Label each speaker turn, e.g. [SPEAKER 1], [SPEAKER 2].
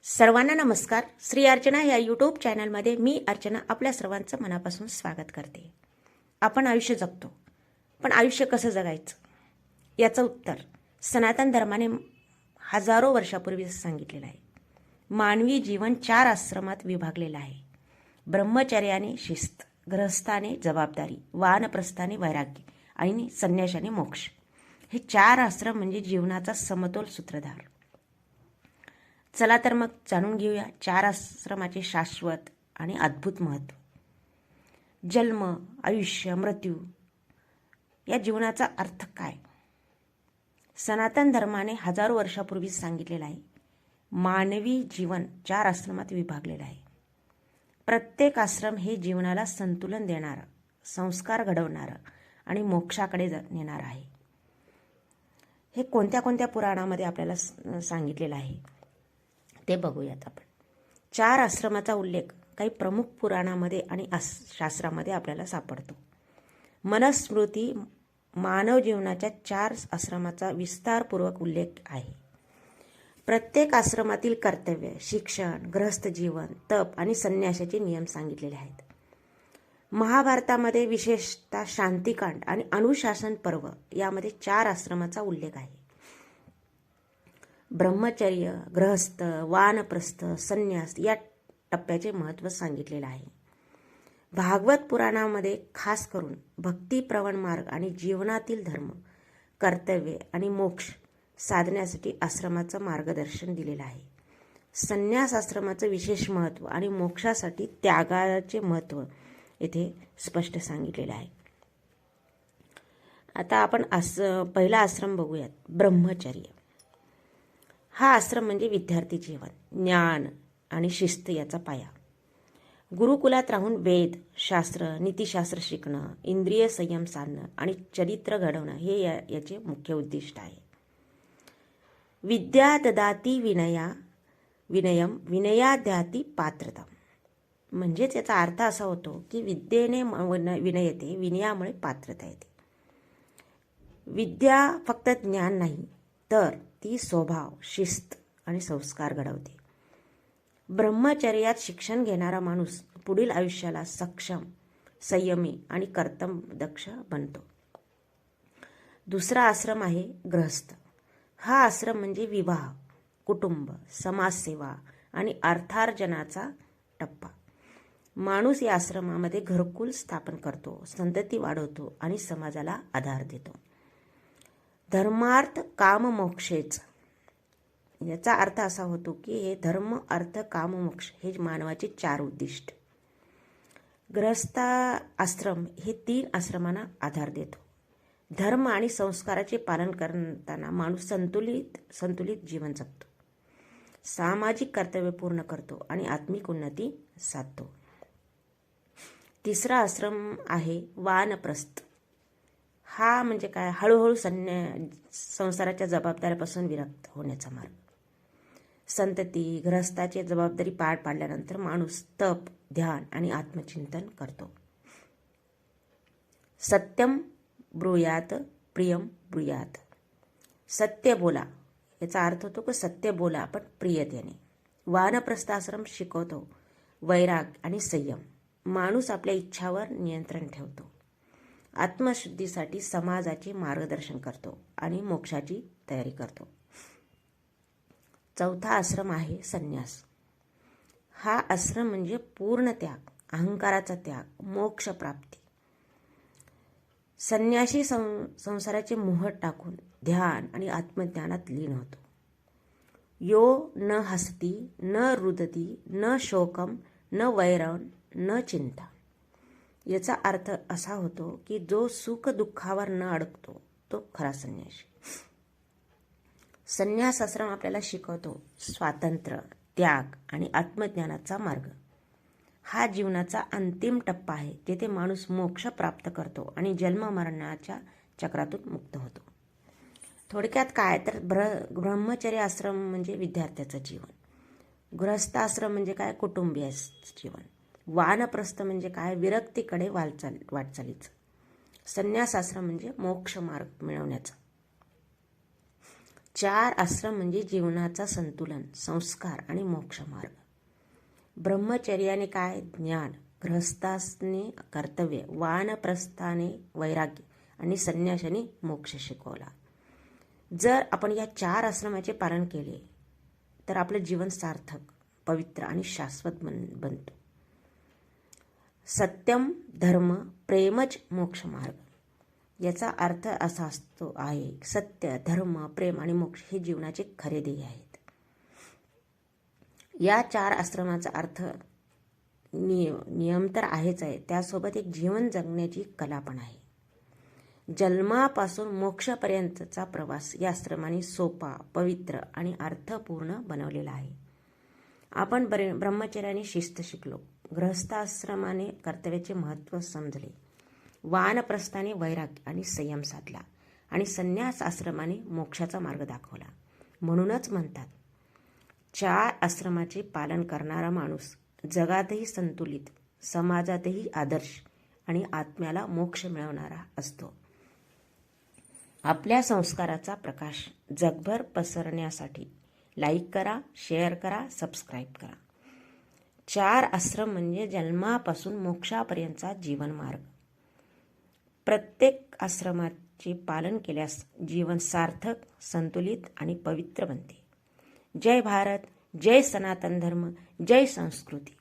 [SPEAKER 1] सर्वांना नमस्कार. श्री अर्चना या यूट्यूब चॅनलमध्ये मी अर्चना आपल्या सर्वांचं मनापासून स्वागत करते. आपण आयुष्य जगतो, पण आयुष्य कसं जगायचं याचं उत्तर सनातन धर्माने हजारो वर्षापूर्वी सांगितलेलं आहे. मानवी जीवन 4 आश्रमात विभागलेलं आहे. ब्रह्मचर्याने शिस्त, गृहस्थाने जबाबदारी, वानप्रस्थाने वैराग्य आणि संन्याशाने मोक्ष. हे 4 आश्रम म्हणजे जीवनाचा समतोल सूत्रधार. चला तर मग जाणून घेऊया 4 आश्रमाचे शाश्वत आणि अद्भुत महत्त्व. जन्म, आयुष्य, मृत्यू या जीवनाचा अर्थ काय? सनातन धर्माने हजारो वर्षापूर्वी सांगितलेलं आहे. मानवी जीवन 4 आश्रमात विभागलेलं आहे. प्रत्येक आश्रम हे जीवनाला संतुलन देणारं, संस्कार घडवणारं आणि मोक्षाकडे नेणारं आहे. हे कोणत्या कोणत्या पुराणामध्ये आपल्याला सांगितलेलं आहे ते बघूयात आपण. 4 आश्रमाचा उल्लेख काही प्रमुख पुराणामध्ये आणि शास्त्रामध्ये आपल्याला सापडतो. मनुस्मृती मानव जीवनाच्या 4 आश्रमाचा विस्तारपूर्वक उल्लेख आहे. प्रत्येक आश्रमातील कर्तव्य, शिक्षण, गृहस्थ जीवन, तप आणि संन्यासाचे नियम सांगितलेले आहेत. महाभारतामध्ये विशेषतः शांतिकांड आणि अनुशासन पर्व यामध्ये 4 आश्रमाचा उल्लेख आहे. ब्रह्मचर्य, गृहस्थ, वानप्रस्थ, संन्यास या टप्प्याचे महत्त्व सांगितलेलं आहे. भागवत पुराणामध्ये खास करून भक्तिप्रवण मार्ग आणि जीवनातील धर्म, कर्तव्य आणि मोक्ष साधण्यासाठी आश्रमाचं मार्गदर्शन दिलेलं आहे. संन्यास आश्रमाचं विशेष महत्त्व आणि मोक्षासाठी त्यागाचे महत्त्व येथे स्पष्ट सांगितलेले आहे. आता आपण पहिला आश्रम बघूयात, ब्रह्मचर्य. हा आश्रम म्हणजे विद्यार्थी जीवन, ज्ञान आणि शिस्त याचा पाया. गुरुकुलात राहून वेद, शास्त्र, नीतिशास्त्र शिकणं, इंद्रिय संयम साधणं आणि चरित्र घडवणं हे याचे मुख्य उद्दिष्ट आहे. विद्या ददाती विनयम विनयाद्याती पात्रता. म्हणजेच याचा अर्थ असा होतो की विद्येने विनय येते, विनयामुळे पात्रता येते. विद्या फक्त ज्ञान नाही, तर ती स्वभाव, शिस्त आणि संस्कार घडवते. ब्रह्मचर्यात शिक्षण घेणारा माणूस पुढील आयुष्याला सक्षम, संयमी आणि कर्तव्यदक्ष बनतो. दुसरा आश्रम आहे गृहस्थ. हा आश्रम म्हणजे विवाह, कुटुंब, समाजसेवा आणि अर्थार्जनाचा टप्पा. माणूस या आश्रमामध्ये घरकुल स्थापन करतो, संतती वाढवतो आणि समाजाला आधार देतो. धर्मार्थ काम मोक्षेच याचा अर्थ असा होतो की हे धर्म, अर्थ, काम, मोक्ष हे मानवाचे 4 उद्दिष्ट. गृहस्थ आश्रम हे 3 आश्रमांना आधार देतो. धर्म आणि संस्काराचे पालन करताना माणूस संतुलित जीवन जगतो, सामाजिक कर्तव्य पूर्ण करतो आणि आत्मिक उन्नती साधतो. तिसरा आश्रम आहे वानप्रस्थ. हा म्हणजे काय? हळूहळू संसाराच्या जबाबदाऱ्यापासून विरक्त होण्याचा मार्ग. संतती, गृहस्थाची जबाबदारी पार पाडल्यानंतर माणूस तप, ध्यान आणि आत्मचिंतन करतो. सत्यम ब्रूयात, प्रियम ब्रूयात. सत्य बोला याचा अर्थ होतो की सत्य बोला पण प्रियतेने. वानप्रस्थ आश्रम शिकवतो वैराग आणि संयम. माणूस आपल्या इच्छावर नियंत्रण ठेवतो, आत्मशुद्धीसाठी समाजाचे मार्गदर्शन करतो आणि मोक्षाची तयारी करतो. चौथा आश्रम आहे संन्यास. हा आश्रम म्हणजे पूर्ण त्याग, अहंकाराचा त्याग, मोक्ष प्राप्ती. संन्यासी संसाराचे मोह टाकून ध्यान आणि आत्मज्ञानात लीन होतो. यो न हसती, न रुदती, न शोकम, न वैरण, न चिंता. याचा अर्थ असा होतो की जो सुख दुःखावर न अडकतो तो खरा संन्यासी. संन्यास आश्रम आपल्याला शिकवतो स्वातंत्र्य, त्याग आणि आत्मज्ञानाचा मार्ग. हा जीवनाचा अंतिम टप्पा आहे जेथे माणूस मोक्ष प्राप्त करतो आणि जन्ममरणाच्या चक्रातून मुक्त होतो. थोडक्यात काय तर ब्रह्मचर्य आश्रम म्हणजे विद्यार्थ्याचं जीवन, गृहस्थ आश्रम म्हणजे काय? कुटुंबीय जीवन. वानप्रस्थ म्हणजे काय? विरक्तीकडे वाटचालीचं. संन्यास आश्रम म्हणजे मोक्ष मार्ग मिळवण्याचा. 4 आश्रम म्हणजे जीवनाचा संतुलन, संस्कार आणि मोक्षमार्ग. ब्रह्मचर्याने काय? ज्ञान. गृहस्थाने कर्तव्य, वानप्रस्थाने वैराग्य आणि संन्यासाने मोक्ष शिकवला. जर आपण या 4 आश्रमाचे पालन केले तर आपलं जीवन सार्थक, पवित्र आणि शाश्वत बनतो. सत्यम, धर्म, प्रेमच मोक्षमार्ग. याचा अर्थ असा असतो आहे, सत्य, धर्म, प्रेम आणि मोक्ष हे जीवनाचे खरे ध्येय आहेत. या 4 आश्रमाचा अर्थ नियम तर आहेच आहे, त्यासोबत एक जीवन जगण्याची कला पण आहे. जन्मापासून मोक्षापर्यंतचा प्रवास या आश्रमाने सोपा, पवित्र आणि अर्थपूर्ण बनवलेला आहे. आपण ब्रह्मचर्याने शिस्त शिकलो, गृहस्थाश्रमाने कर्तव्याचे महत्त्व समजले, वानप्रस्थाने वैराग्य आणि संयम साधला आणि संन्यास आश्रमाने मोक्षाचा मार्ग दाखवला. म्हणूनच म्हणतात, 4 आश्रमाचे पालन करणारा माणूस जगातही संतुलित, समाजातही आदर्श आणि आत्म्याला मोक्ष मिळवणारा असतो. आपल्या संस्काराचा प्रकाश जगभर पसरण्यासाठी लाईक करा, शेअर करा, सबस्क्राईब करा. 4 आश्रम म्हणजे जन्मापासून मोक्षापर्यंतचा जीवनमार्ग. प्रत्येक आश्रमाचे पालन केल्यास जीवन सार्थक, संतुलित आणि पवित्र बनते. जय भारत, जय सनातन धर्म, जय संस्कृती.